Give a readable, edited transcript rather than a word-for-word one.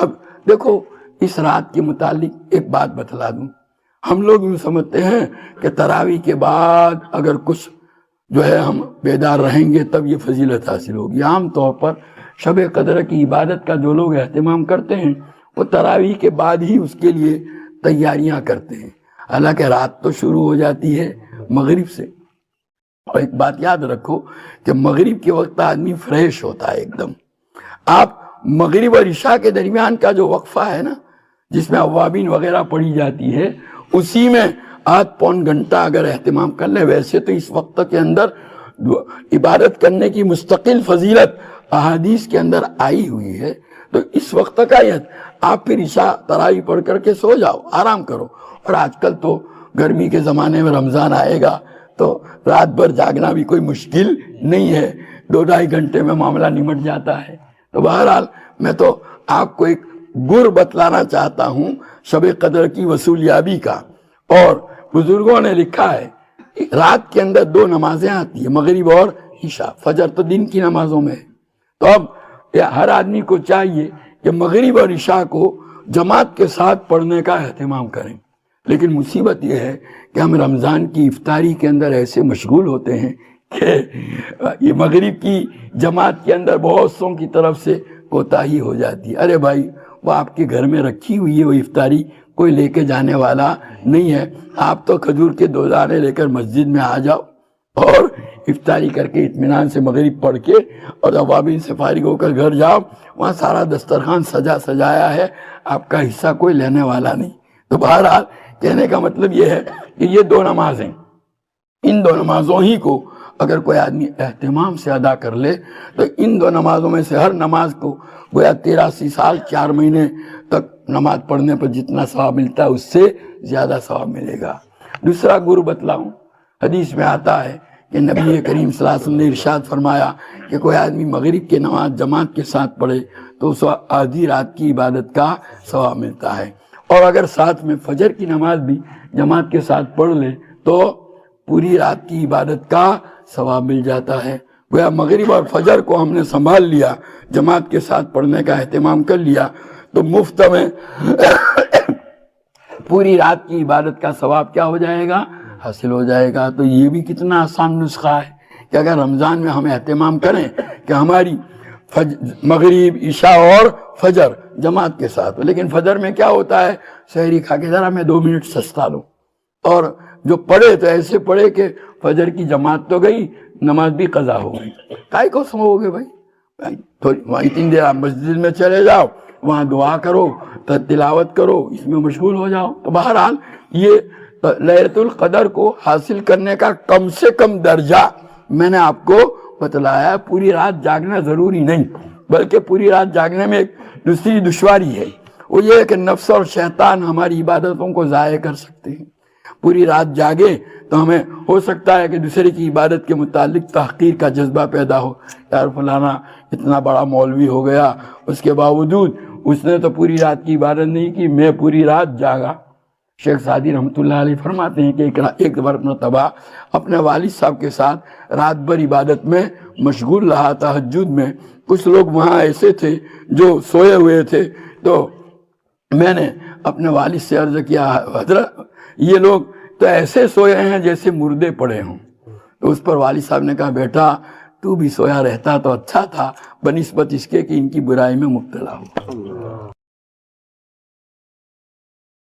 اب دیکھو اس رات کے متعلق ایک بات بتلا دوں. ہم لوگ یوں سمجھتے ہیں کہ تراویح کے بعد اگر کچھ جو ہے ہم بیدار رہیں گے تب یہ فضیلت حاصل ہوگی. عام طور پر شب قدر کی عبادت کا جو لوگ اہتمام کرتے ہیں وہ تراویح کے بعد ہی اس کے لیے تیاریاں کرتے ہیں. حالانکہ رات تو شروع ہو جاتی ہے مغرب سے. اور ایک بات یاد رکھو کہ مغرب کے وقت آدمی فریش ہوتا ہے ایک دم. آپ مغرب اور عشاء کے درمیان کا جو وقفہ ہے نا جس میں اوابین وغیرہ پڑھی جاتی ہے اسی میں آدھ پون گھنٹہ اگر اہتمام کر لیں. ویسے تو اس وقت کے اندر عبادت کرنے کی مستقل فضیلت احادیث کے اندر آئی ہوئی ہے. تو اس وقت کا آپ پھر عشاء تراویح پڑھ کر کے سو جاؤ, آرام کرو. اور آج کل تو گرمی کے زمانے میں رمضان آئے گا تو رات بھر جاگنا بھی کوئی مشکل نہیں ہے, 2-2.5 گھنٹے میں معاملہ نمٹ جاتا ہے. تو بہرحال میں تو آپ کو ایک گر بتلانا چاہتا ہوں شب قدر کی وصولیابی کا. اور بزرگوں نے لکھا ہے رات کے اندر 2 نمازیں آتی ہیں, مغرب اور عشاء. فجر تو دن کی نمازوں میں ہے. تو اب ہر آدمی کو چاہیے کہ مغرب اور عشاء کو جماعت کے ساتھ پڑھنے کا اہتمام کریں. لیکن مصیبت یہ ہے کہ ہم رمضان کی افطاری کے اندر ایسے مشغول ہوتے ہیں کہ یہ مغرب کی جماعت کے اندر بہت سوں کی طرف سے کوتاہی ہو جاتی ہے. ارے بھائی وہ آپ کے گھر میں رکھی ہوئی ہے وہ افطاری, کوئی لے کے جانے والا نہیں ہے. آپ تو کھجور کے 2 دانے لے کر مسجد میں آ جاؤ اور افطاری کر کے اطمینان سے مغرب پڑھ کے اور اوابین سے فارغ ہو کر گھر جاؤ. وہاں سارا دسترخوان سجایا ہے, آپ کا حصہ کوئی لینے والا نہیں. تو بہرحال کہنے کا مطلب یہ ہے کہ یہ 2 نمازیں, ان 2 نمازوں ہی کو اگر کوئی آدمی اہتمام سے ادا کر لے تو ان 2 نمازوں میں سے ہر نماز کو گویا 83 سال 4 مہینے تک نماز پڑھنے پر جتنا ثواب ملتا ہے اس سے زیادہ ثواب ملے گا. دوسرا گر بتلاؤں, حدیث میں آتا ہے کہ نبی کریم صلی اللہ علیہ وسلم نے ارشاد فرمایا کہ کوئی آدمی مغرب کی نماز جماعت کے ساتھ پڑھے تو اس آدھی رات کی عبادت کا ثواب ملتا ہے. اور اگر ساتھ میں فجر کی نماز بھی جماعت کے ساتھ پڑھ لے تو پوری رات کی عبادت کا ثواب مل جاتا ہے. گویا مغرب اور فجر کو ہم نے سنبھال لیا, جماعت کے ساتھ پڑھنے کا اہتمام کر لیا تو مفت میں پوری رات کی عبادت کا ثواب کیا ہو جائے گا, حاصل ہو جائے گا. تو یہ بھی کتنا آسان نسخہ ہے کہ اگر رمضان میں ہم اہتمام کریں کہ ہماری مغرب عشاء اور فجر جماعت کے ساتھ. لیکن فجر میں کیا ہوتا ہے, سحری کھا کے ذرا میں 2 منٹ سستا لوں, اور جو پڑھے تو ایسے پڑھے کہ فجر کی جماعت تو گئی, نماز بھی قضا ہو گئی. کائے کو سمو گے بھائی, وہاں اتنی دیر آپ مسجد میں چلے جاؤ, وہاں دعا کرو, تلاوت کرو, اس میں مشغول ہو جاؤ. تو بہرحال یہ لیلۃ القدر کو حاصل کرنے کا کم سے کم درجہ میں نے آپ کو بتلایا. پوری رات جاگنا ضروری نہیں, بلکہ پوری رات جاگنے میں ایک دوسری دشواری ہے, وہ یہ ہے کہ نفس اور شیطان ہماری عبادتوں کو ضائع کر سکتے ہیں. پوری رات جاگے تو ہمیں ہو سکتا ہے کہ دوسرے کی عبادت کے متعلق تحقیر کا جذبہ پیدا ہو. یار فلانا اتنا بڑا مولوی ہو گیا, اس کے باوجود اس نے تو پوری رات کی عبادت نہیں کی, میں پوری رات جاگا. شیخ سعدی رحمۃ اللہ علیہ فرماتے ہیں کہ ایک مرتبہ اپنے والد صاحب کے ساتھ رات بھر عبادت میں مشغول رہا, تہجد میں. کچھ لوگ وہاں ایسے تھے جو سوئے ہوئے تھے, تو میں نے اپنے والد سے عرض کیا, حضرت یہ لوگ تو ایسے سوئے ہیں جیسے مردے پڑے ہوں. تو اس پر والد صاحب نے کہا, بیٹا تو بھی سویا رہتا تو اچھا تھا بنسبت اس کے کہ ان کی برائی میں مبتلا ہو.